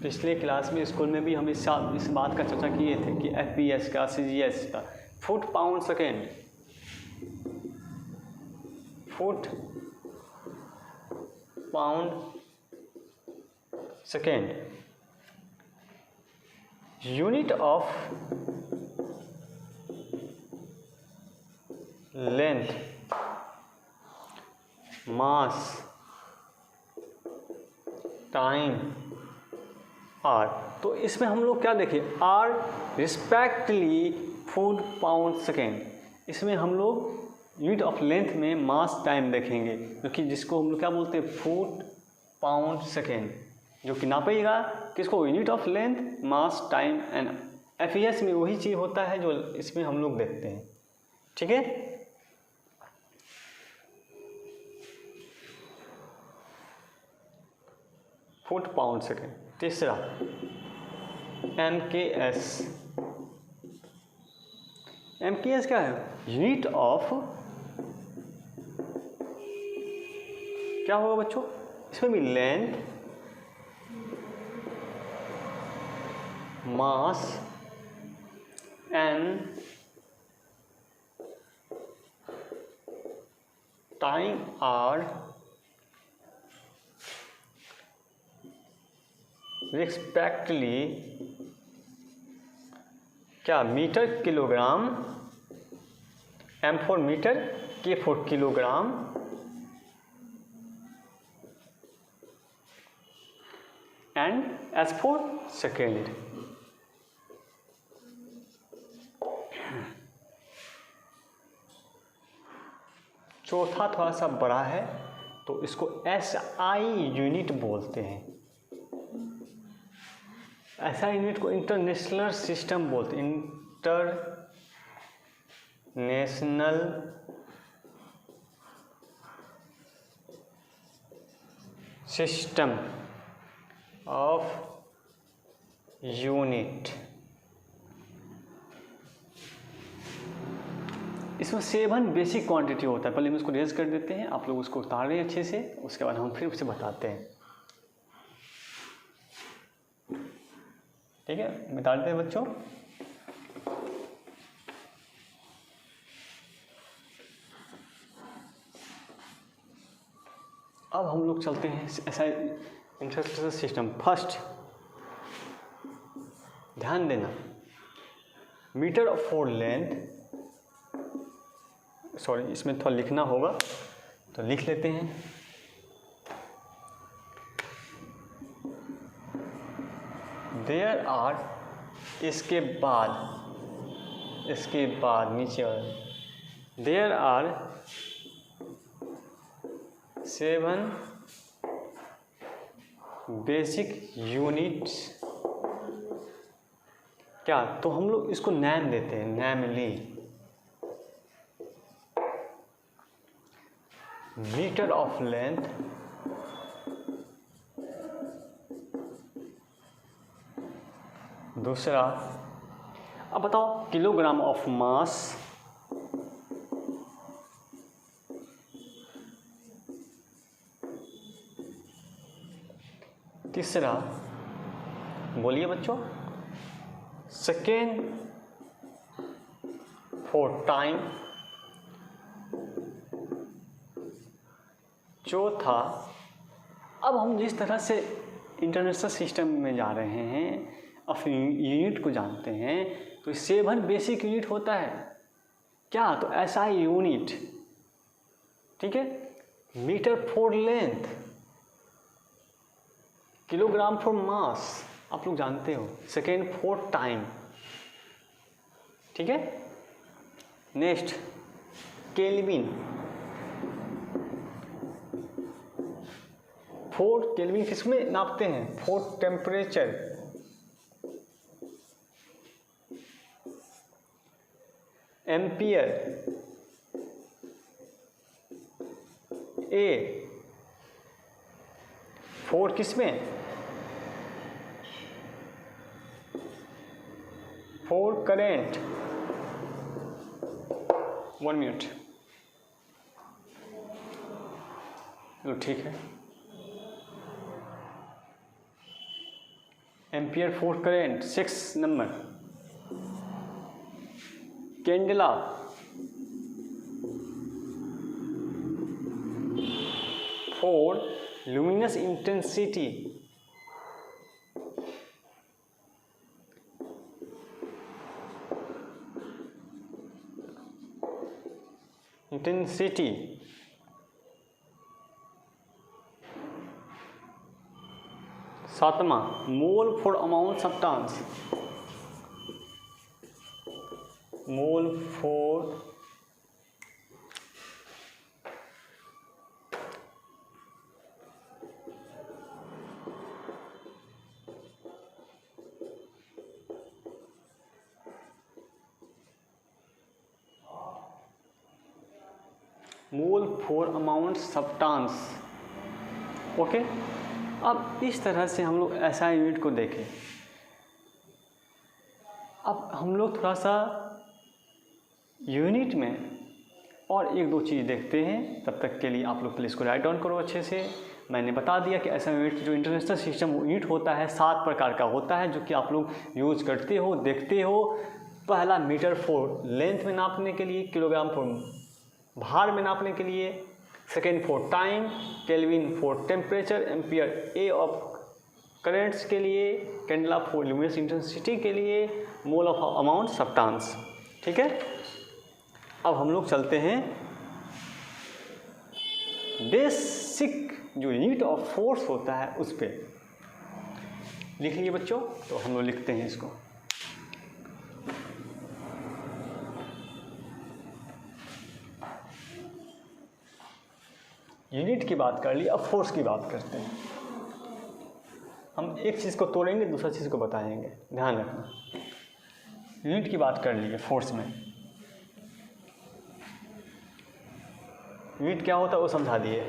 पिछले क्लास में स्कूल में भी हम इस बात का चर्चा किए थे कि FPS का, CGS का, foot pound second, foot pound second, unit of length, mass, time, are. तो इसमें हम लोग क्या देखें, are respectively foot pound second. इसमें हम लोग यूनिट ऑफ लेंथ में मास टाइम देखेंगे, क्योंकि जिसको हम लोग क्या बोलते हैं, फुट पाउंड सेकेंड, जो कि नापेगा किसको, unit of length, mass, time and FPS में वही चीज़ होता है जो इसमें हम लोग देखते हैं, ठीक है। Foot pound second. तीसरा MKS। MKS क्या है, यूनिट ऑफ, क्या होगा बच्चों, इसमें भी length, mass and time are respectively क्या, metre, kilogram, M for metre, K for kilogram and S for second. चौथा थोड़ा सा बड़ा है, तो इसको SI यूनिट बोलते हैं। SI यूनिट को इंटरनेशनल सिस्टम बोलते हैं, इंटरनेशनल सिस्टम ऑफ यूनिट। इसमें 7 बेसिक क्वांटिटी होता है। पहले हम इसको रेज कर देते हैं, आप लोग उसको उतार रहे हैं अच्छे से, उसके बाद हम फिर उसे बताते हैं, ठीक है। बता देते हैं बच्चों। अब हम लोग चलते हैं ऐसा इंटरनेशनल सिस्टम। फर्स्ट ध्यान देना, मीटर फॉर लेंथ, सॉरी इसमें थोड़ा लिखना होगा तो लिख लेते हैं। देयर आर, इसके बाद नीचे वाला, देयर आर 7 बेसिक यूनिट्स। क्या, तो हम लोग इसको नाम देते हैं, नैमली मीटर ऑफ लेंथ, दूसरा, अब बताओ, किलोग्राम ऑफ मास, तीसरा, बोलिए बच्चों, सेकेंड फॉर टाइम, चौथा, अब हम जिस तरह से इंटरनेशनल सिस्टम में जा रहे हैं, अपनी यूनिट को जानते हैं, तो 7 बेसिक यूनिट होता है। क्या, तो SI यूनिट, ठीक है। Metre for length, kilogram for mass आप लोग जानते हो, सेकेंड फॉर टाइम, ठीक है। नेक्स्ट केल्विन, फॉर केल्विन किसमें नापते हैं, for temperature. Ampere, A for किसमें, फॉर करेंट। 1 मिनट, चलो ठीक है। Ampere for current 6 number. Candela, for luminous intensity। Intensity, सातवां mole for amount substance, mole for amount substance. Okay, अब इस तरह से हम लोग ऐसा यूनिट को देखें। अब हम लोग थोड़ा सा यूनिट में और एक दो चीज़ देखते हैं। तब तक के लिए आप लोग प्लीज़ इसको राइट डाउन करो अच्छे से। मैंने बता दिया कि ऐसा यूनिट जो इंटरनेशनल सिस्टम यूनिट होता है 7 प्रकार का होता है, जो कि आप लोग यूज करते हो, देखते हो। पहला मीटर फॉर लेंथ में नापने के लिए, किलोग्राम फॉर भार में नापने के लिए, second for time, kelvin for temperature, ampere A of currents के लिए, कैंडेला फॉर ल्यूमिनस इंटेंसिटी के लिए, मोल ऑफ अमाउंट सब्सटेंस। ठीक है, अब हम लोग चलते हैं बेसिक जो यूनिट ऑफ फोर्स होता है उस पर। लिख लिए बच्चों, तो हम लोग लिखते हैं इसको। यूनिट की बात कर ली, अब फोर्स की बात करते हैं। हम एक चीज़ को तोड़ेंगे, दूसरा चीज़ को बताएंगे, ध्यान रखना। यूनिट की बात कर ली है फोर्स में। यूनिट क्या होता है वो समझा दिए,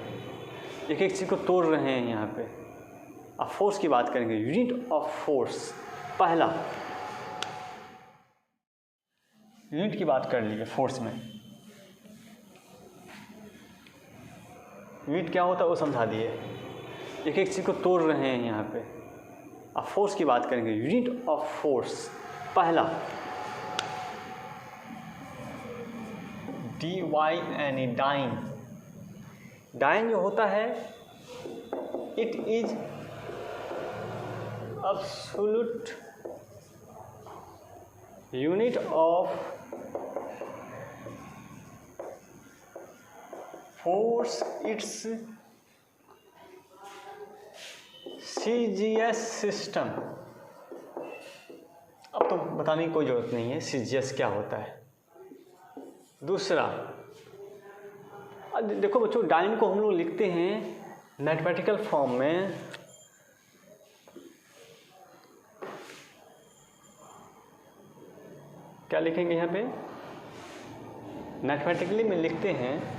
एक एक चीज़ को तोड़ रहे हैं यहाँ पे। अब फोर्स की बात करेंगे। यूनिट ऑफ फोर्स, पहला यूनिट की बात कर ली है फोर्स में। यूनिट क्या होता है वो समझा दिए, एक एक चीज़ को तोड़ रहे हैं यहाँ पे। अब फोर्स की बात करेंगे। यूनिट ऑफ फोर्स, पहला DYNE, डाइन। डाइन जो होता है, it is absolute unit of force, it's CGS system. अब तो बताने की कोई ज़रूरत नहीं है CGS क्या होता है। दूसरा, देखो बच्चों, डाइन को हम लोग लिखते हैं मैथमेटिकल फॉर्म में। क्या लिखेंगे यहाँ पे? मैथमेटिकली में लिखते हैं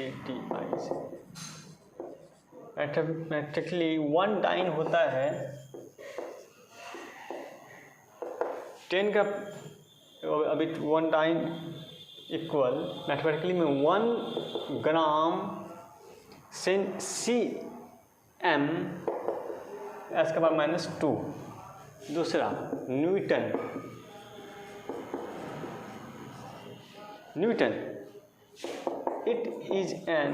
ATI से। मैथमेटिकली 1 डाइन होता है 10 का, अभी 1 डाइन इक्वल मैथमेटिकली में 1 ग्राम CM S का पावर -2। दूसरा, Newton. Newton, it is an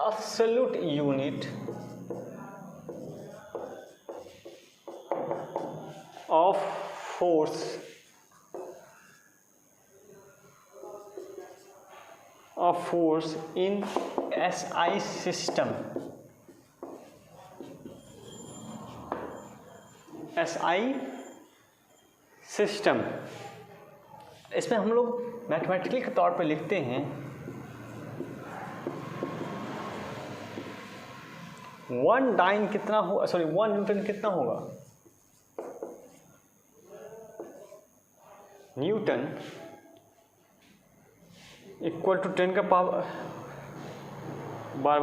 absolute unit of force of force in SI system. SI system, इसमें हम लोग मैथमेटिकली के तौर पे लिखते हैं 1 डाइन कितना हो, सॉरी 1 न्यूटन कितना होगा, न्यूटन इक्वल टू 10 का पावर बार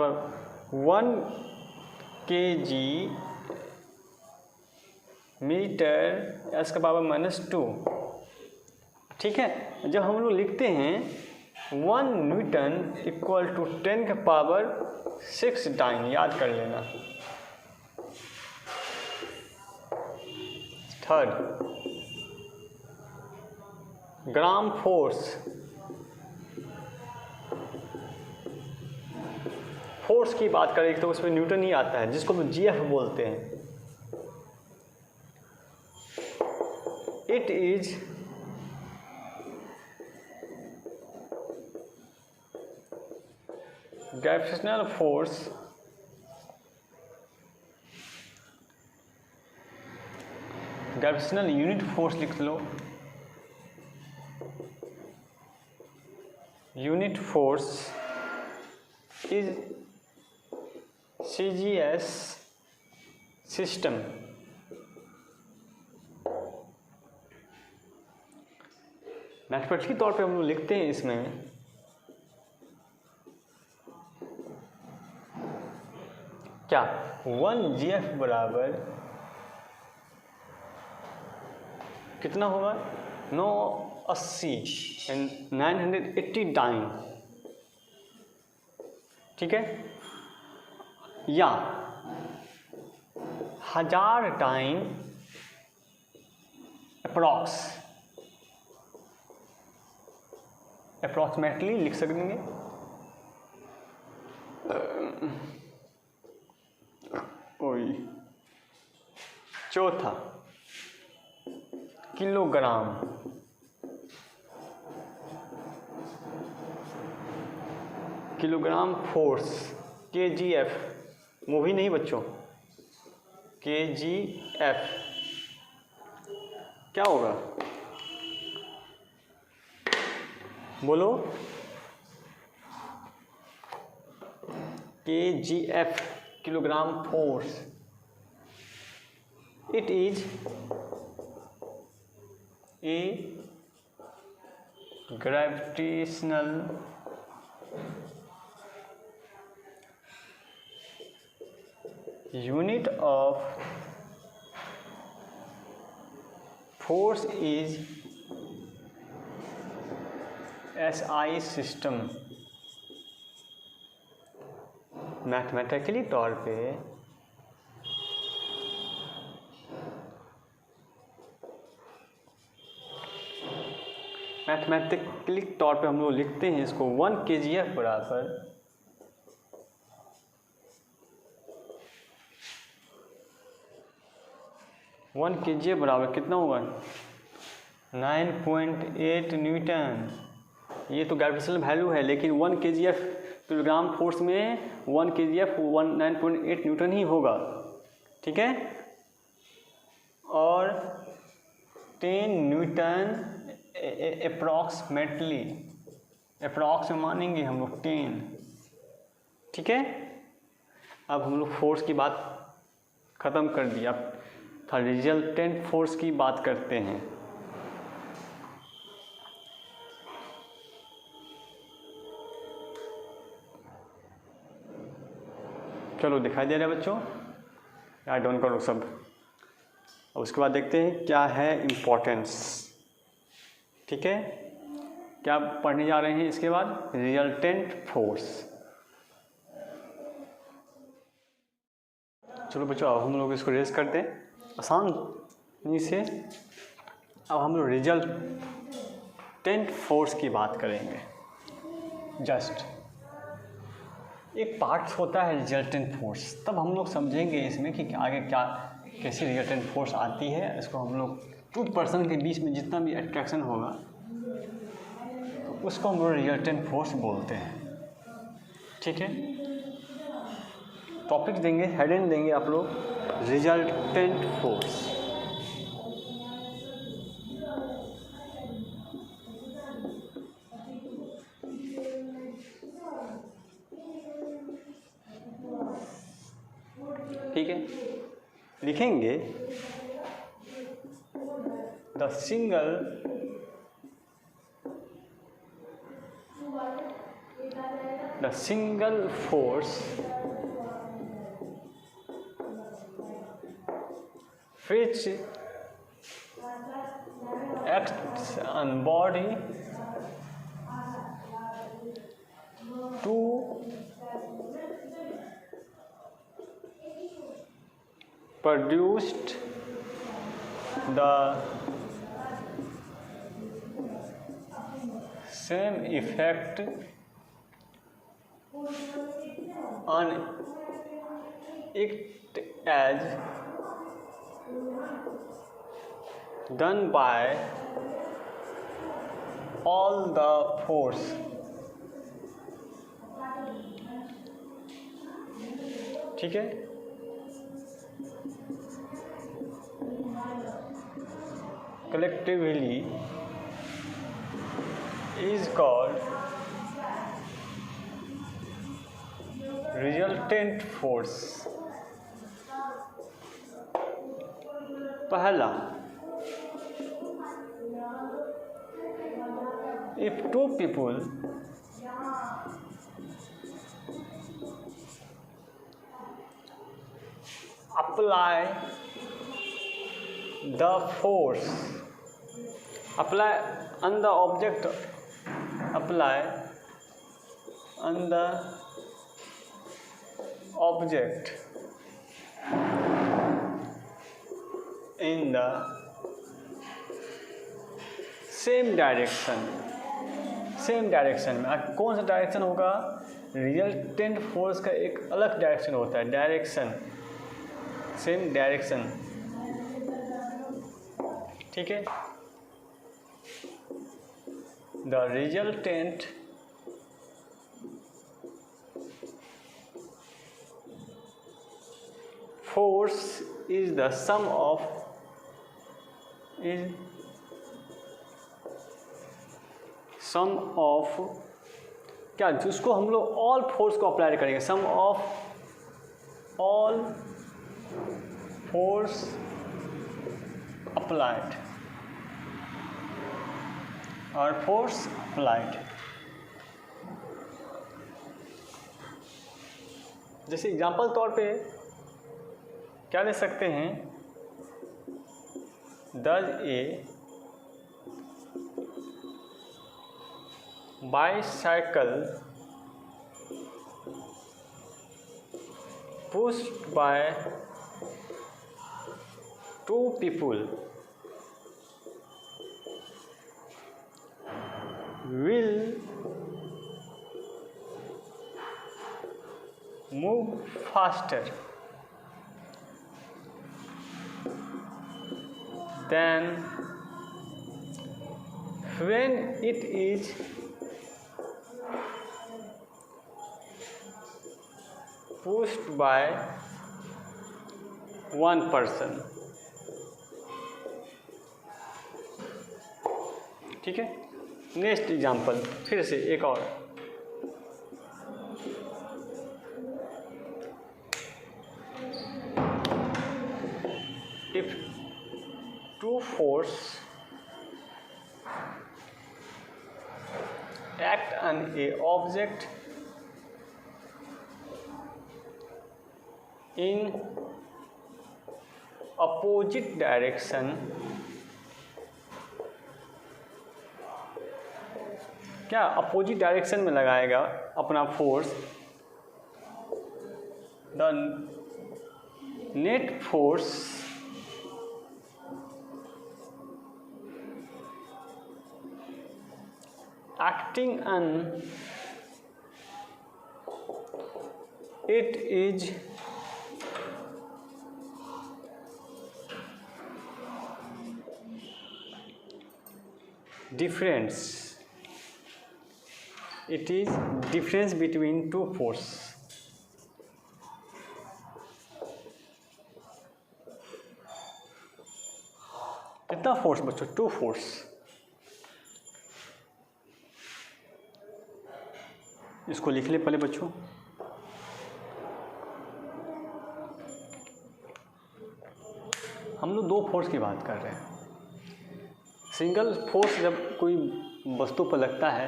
1 kg मीटर S का पावर -2। ठीक है, जब हम लोग लिखते हैं 1 न्यूटन इक्वल टू 10 का पावर 6 डाइन, याद कर लेना। थर्ड, ग्राम फोर्स, फोर्स की बात करें तो उसमें न्यूटन ही आता है, जिसको हम GF बोलते हैं। It is gravitational force gravitational unit force लिख लो, unit force is CGS system. Mathematically तौर पे हम लोग लिखते हैं इसमें क्या, 1 GF बराबर कितना होगा, 980 डाइन। ठीक है, या 1000 डाइन अप्रॉक्सीमेटली लिख सकेंगे। चौथा, kilogram, kilogram force, KGF, movie नहीं बच्चों, KGF क्या होगा, बोलो, KGF kilogram force. It is a gravitational unit of force is SI system। Mathematically तौर पे हम लोग लिखते हैं इसको 1 kgf बराबर 1 kgf बराबर कितना होगा, 9.8 न्यूटन। ये तो ग्रेविटेशनल वैल्यू है, लेकिन 1 kgf किलोग्राम फोर्स में 1 kgf 9.8 न्यूटन ही होगा। ठीक है, और 10 न्यूटन अप्रॉक्स मानेंगे हम लोग 10। ठीक है, अब हम लोग फोर्स की बात ख़त्म कर दिया, अब रिजल्टेंट फोर्स की बात करते हैं। चलो, दिखाई दे रहा है बच्चों, यार डाउन करो सब। अब उसके बाद देखते हैं क्या है इम्पोर्टेंस। ठीक है, क्या पढ़ने जा रहे हैं इसके बाद, रिजल्टेंट फोर्स। चलो बच्चों, अब हम लोग इसको रेस करते हैं आसानी से। अब हम लोग रिजल्टेंट फोर्स की बात करेंगे। जस्ट एक पार्ट होता है रिजल्टेंट फोर्स, तब हम लोग समझेंगे इसमें कि आगे क्या कैसी रिजल्टेंट फोर्स आती है। इसको हम लोग 2 पर्सन के बीच में जितना भी अट्रैक्शन होगा तो उसको हम लोग रिजल्टेंट फोर्स बोलते हैं। ठीक है, टॉपिक देंगे, हेडिंग देंगे आप लोग रिजल्टेंट फोर्स। ठीक है, लिखेंगे the single force which acts on body to produced the same effect on it as done by all the force। ठीक है, collectively is called resultant force। पहला, if two people apply the force, apply on the object, apply on the object in the same direction, same direction में कौन सा direction होगा? Resultant force का एक अलग डायरेक्शन होता है, डायरेक्शन, सेम डायरेक्शन। ठीक है, the resultant force is the sum of क्या, जिसको हम लोग ऑल फोर्स को अप्लाई करेंगे, सम ऑफ ऑल फोर्स अप्लाइड और फोर्स अप्लाइड। जैसे एग्जांपल तौर पे क्या ले सकते हैं? does a bicycle pushed by two people will move faster than when it is pushed by one person। ठीक है, नेक्स्ट एग्जांपल फिर से एक और, if two force act on a object in opposite direction, क्या अपोजिट डायरेक्शन में लगाएगा अपना force, the net force acting on it is difference it is difference between two force. कितना फोर्स बच्चों? Two force. इसको लिख ले पहले बच्चों। हम लोग दो फोर्स की बात कर रहे हैं। सिंगल फोर्स जब कोई वस्तु पर लगता है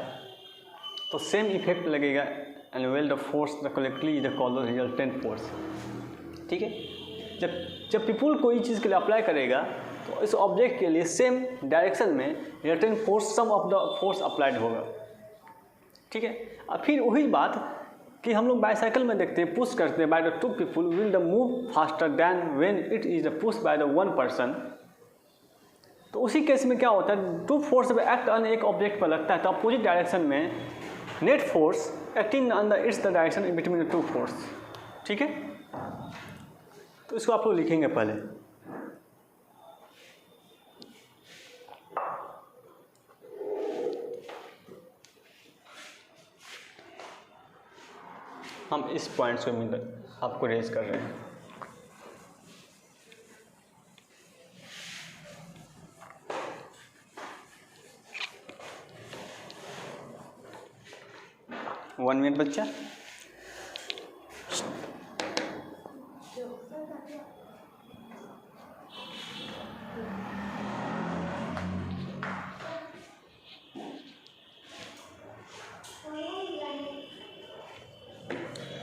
तो सेम इफेक्ट लगेगा and well the force the collectively is called resultant force. ठीक है, जब पीपुल कोई चीज़ के लिए अप्लाई करेगा तो इस ऑब्जेक्ट के लिए सेम डायरेक्शन में resultant force sum of the force applied होगा। ठीक है, और फिर वही बात कि हम लोग बाईसाइकिल में देखते हैं, पुश करते हैं by the two people will the move faster than when it is the push by the one person. तो उसी केस में क्या होता है, टू फोर्स जब एक्ट ऑन एक ऑब्जेक्ट पर लगता है तो अपोजिट डायरेक्शन में net force acting on the it's the direction in between the two force. ठीक है, तो इसको आप लोग लिखेंगे पहले। हम इस पॉइंट्स को आपको रेज कर रहे हैं। वन मिनट बच्चा।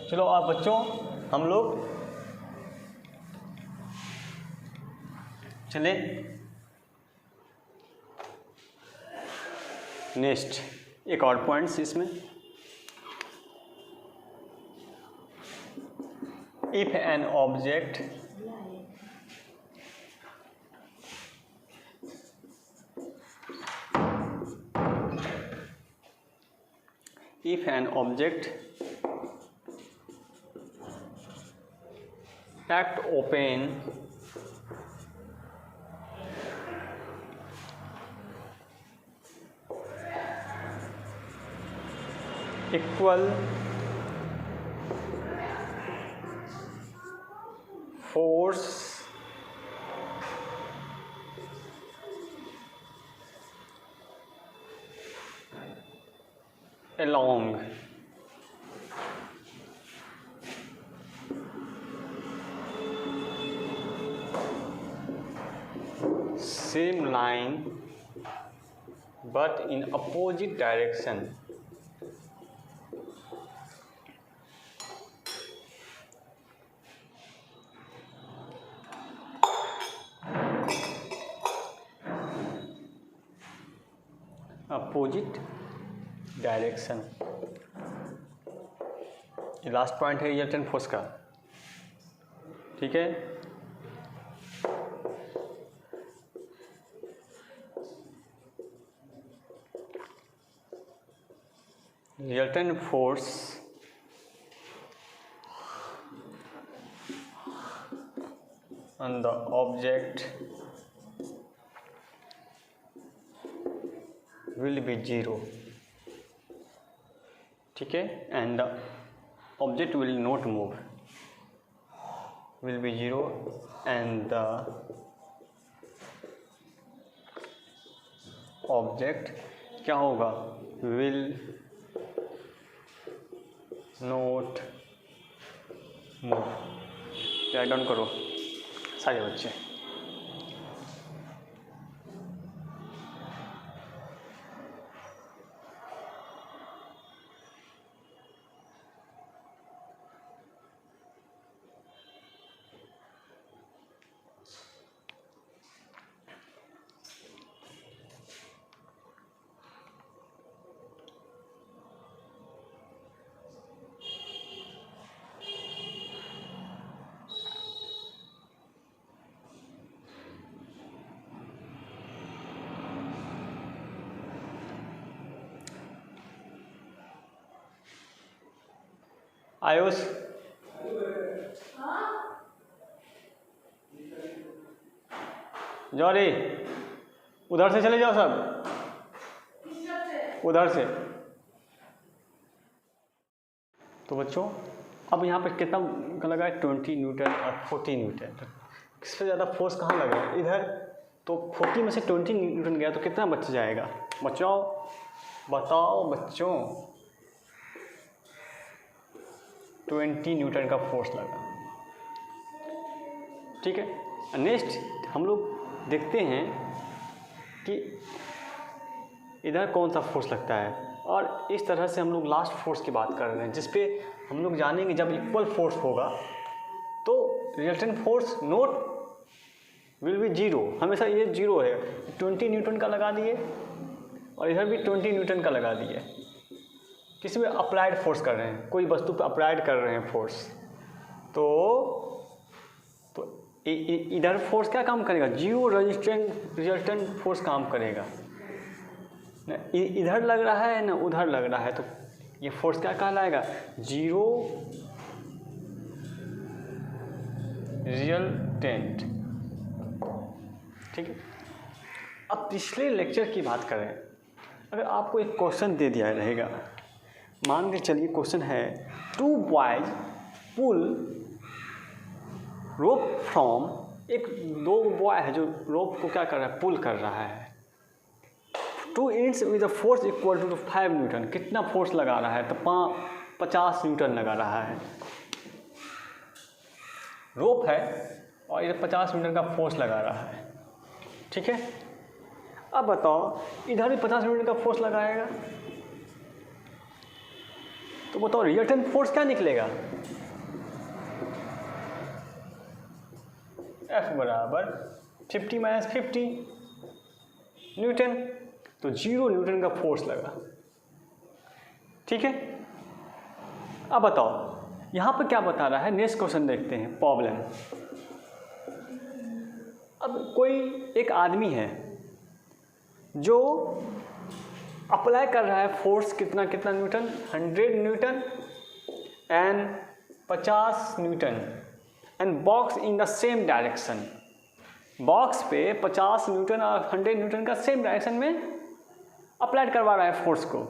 चलो आप बच्चों हम लोग चले नेक्स्ट एक और पॉइंट्स इसमें। If an object act open equal force along same line but in opposite direction ये लास्ट पॉइंट है रिजल्टेंट फोर्स का। ठीक है, resultant force on the object will be 0. ठीक है, and the object will not move, will be 0 and the object क्या होगा, will not move। Write down करो सारे बच्चे। आयुष जॉरी उधर से चले जाओ सब, उधर से तो बच्चों अब यहाँ पर कितना लगा है 20 न्यूटन और 40 न्यूटन, तो किससे ज़्यादा फोर्स कहाँ लगा है इधर, तो 40 में से 20 न्यूटन गया तो कितना बच जाएगा बच्चों, बताओ बच्चों, 20 न्यूटन का फोर्स लगा। ठीक है, नेक्स्ट हम लोग देखते हैं कि इधर कौन सा फोर्स लगता है, और इस तरह से हम लोग लास्ट फोर्स की बात कर रहे हैं, जिस पे हम लोग जानेंगे जब इक्वल फोर्स होगा तो resultant force note will be zero, हमेशा ये जीरो है। 20 न्यूटन का लगा दिए और इधर भी 20 न्यूटन का लगा दिए, किसी में अप्लाइड फोर्स कर रहे हैं, कोई वस्तु पे अप्लाइड कर रहे हैं फोर्स, तो इधर फोर्स क्या काम करेगा, जीरो रिजल्टेंट फोर्स काम करेगा, न इधर लग रहा है ना उधर लग रहा है, तो ये फोर्स क्या कहलाएगा, जीरो रिजल्टेंट। ठीक है, अब पिछले लेक्चर की बात करें, अगर आपको एक क्वेश्चन दे दिया रहेगा, मान के चलिए क्वेश्चन है 2 बॉयज पुल रोप फ्रॉम, एक 2 बॉय है जो रोप को क्या कर रहा है, पुल कर रहा है, 2 inch with a force equal to 5 newton, कितना फोर्स लगा रहा है, तो 50 न्यूटन लगा रहा है, रोप है और इधर 50 न्यूटन का फोर्स लगा रहा है। ठीक है, अब बताओ इधर भी 50 न्यूटन का फोर्स लगाएगा, तो बताओ रिजल्टेंट फोर्स क्या निकलेगा, F बराबर 50 - 50 न्यूटन, तो 0 न्यूटन का फोर्स लगा। ठीक है, अब बताओ यहाँ पर क्या बता रहा है, नेक्स्ट क्वेश्चन देखते हैं, प्रॉब्लम। अब कोई एक आदमी है जो अप्लाई कर रहा है फोर्स कितना कितना Newton, 100 Newton and 50 Newton, and box in the same direction, box पे 50 न्यूटन और 100 न्यूटन का सेम डायरेक्शन में अप्लाई करवा रहा है फोर्स को।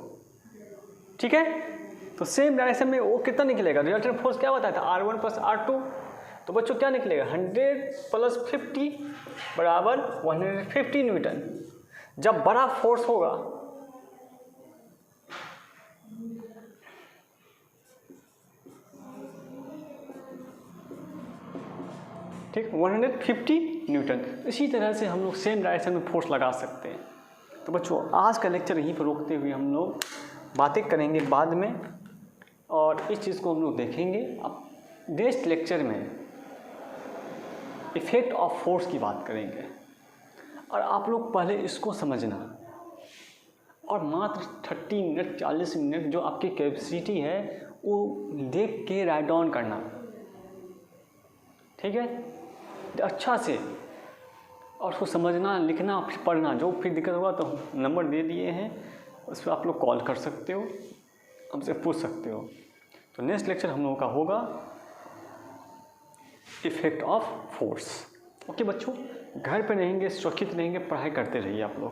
ठीक है, तो सेम डायरेक्शन में वो कितना निकलेगा, रिजल्टेंट फोर्स क्या बताया था, R1 + R2, तो बच्चों क्या निकलेगा, 100 + 50 बराबर 150 न्यूटन। जब बड़ा फोर्स होगा ठीक, 150 न्यूटन। इसी तरह से हम लोग सेम डायरेक्शन में फोर्स लगा सकते हैं। तो बच्चों आज का लेक्चर यहीं पर रोकते हुए हम लोग बातें करेंगे बाद में, और इस चीज़ को हम लोग देखेंगे। अब नेक्स्ट लेक्चर में इफ़ेक्ट ऑफ फोर्स की बात करेंगे, और आप लोग पहले इसको समझना, और मात्र 30 मिनट 40 मिनट जो आपकी कैपेसिटी है वो देख के राइट डाउन करना। ठीक है, अच्छा से, और उसको समझना, लिखना, फिर पढ़ना। जो फिर दिक्कत होगा तो नंबर दे दिए हैं, उस पर आप लोग कॉल कर सकते हो, हमसे पूछ सकते हो। तो नेक्स्ट लेक्चर हम लोगों का होगा इफ़ेक्ट ऑफ फोर्स। ओके बच्चों, घर पे रहेंगे, सुरक्षित रहेंगे, पढ़ाई करते रहिए आप लोग।